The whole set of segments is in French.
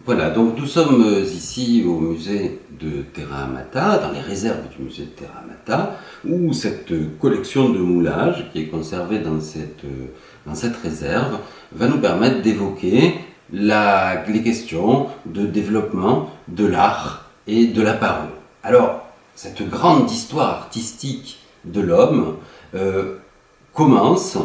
Voilà, donc nous sommes ici au musée de Terra Amata, dans les réserves du musée de Terra Amata, où cette collection de moulages qui est conservée dans cette réserve va nous permettre d'évoquer les questions de développement de l'art et de la parure. Alors, cette grande histoire artistique de l'homme commence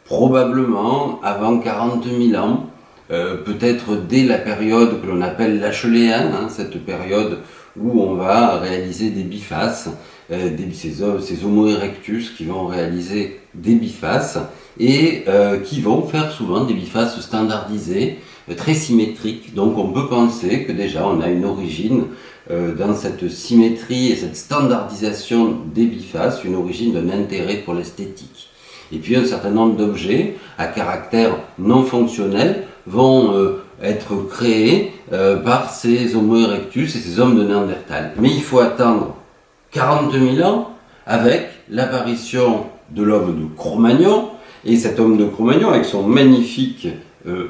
probablement avant 40 000 ans, peut-être dès la période que l'on appelle l'Acheuléenne, cette période où on va réaliser des bifaces, ces Homo erectus qui vont réaliser des bifaces et qui vont faire souvent des bifaces standardisées, très symétriques. Donc on peut penser que déjà on a une origine dans cette symétrie et cette standardisation des bifaces, une origine d'un intérêt pour l'esthétique. Et puis un certain nombre d'objets à caractère non fonctionnel vont être créés par ces Homo erectus et ces hommes de Néandertal. Mais il faut attendre 40 000 ans avec l'apparition de l'homme de Cro-Magnon, et cet homme de Cro-Magnon avec son magnifique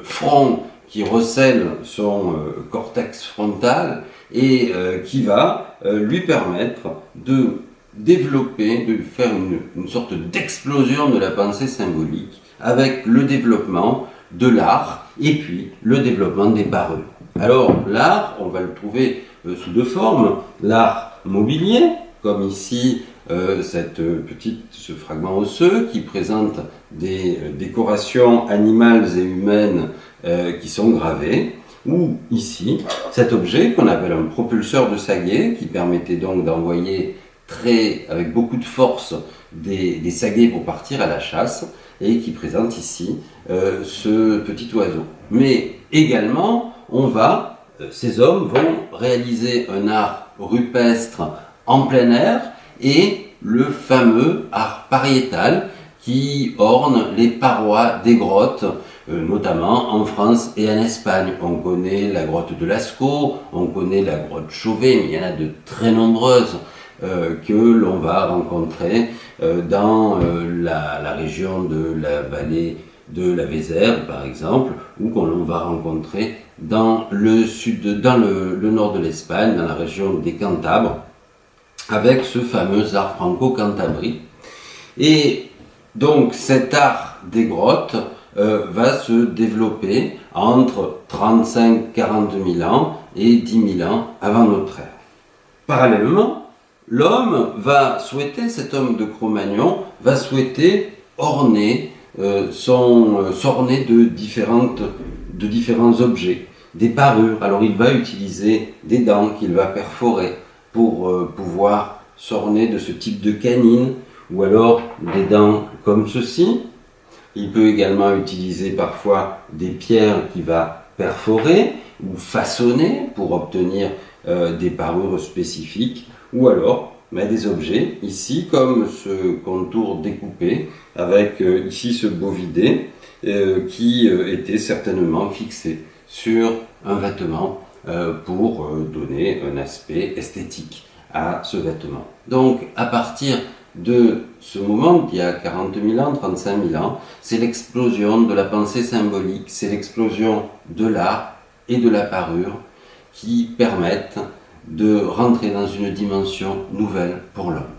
front qui recèle son cortex frontal et qui va lui permettre de développer, de faire une sorte d'explosion de la pensée symbolique avec le développement de l'art et puis le développement des parures. Alors l'art, on va le trouver sous deux formes, l'art mobilier, comme ici ce fragment osseux qui présente des décorations animales et humaines qui sont gravées, ou ici cet objet qu'on appelle un propulseur de saguet qui permettait donc d'envoyer avec beaucoup de force des saguets pour partir à la chasse, et qui présente ici ce petit oiseau. Mais également, ces hommes vont réaliser un art rupestre en plein air et le fameux art pariétal qui orne les parois des grottes, notamment en France et en Espagne. On connaît la grotte de Lascaux, on connaît la grotte Chauvet, mais il y en a de très nombreuses que l'on va rencontrer dans la région de la vallée de la Vézère, par exemple, ou qu'on va rencontrer dans le nord de l'Espagne, dans la région des Cantabres, avec ce fameux art franco-cantabri. Et donc cet art des grottes va se développer entre 35-40 000 ans et 10 000 ans avant notre ère. Parallèlement, cet homme de Cro-Magnon va souhaiter s'orner de différents objets, des parures. Alors il va utiliser des dents qu'il va perforer pour pouvoir s'orner de ce type de canine, ou alors des dents comme ceci. Il peut également utiliser parfois des pierres qu'il va perforer ou façonner pour obtenir des parures spécifiques, ou alors des objets, ici comme ce contour découpé, avec ici ce bovidé qui était certainement fixé sur un vêtement pour donner un aspect esthétique à ce vêtement. Donc à partir de ce moment, il y a 40 000 ans, 35 000 ans, c'est l'explosion de la pensée symbolique, c'est l'explosion de l'art et de la parure qui permettent de rentrer dans une dimension nouvelle pour l'homme.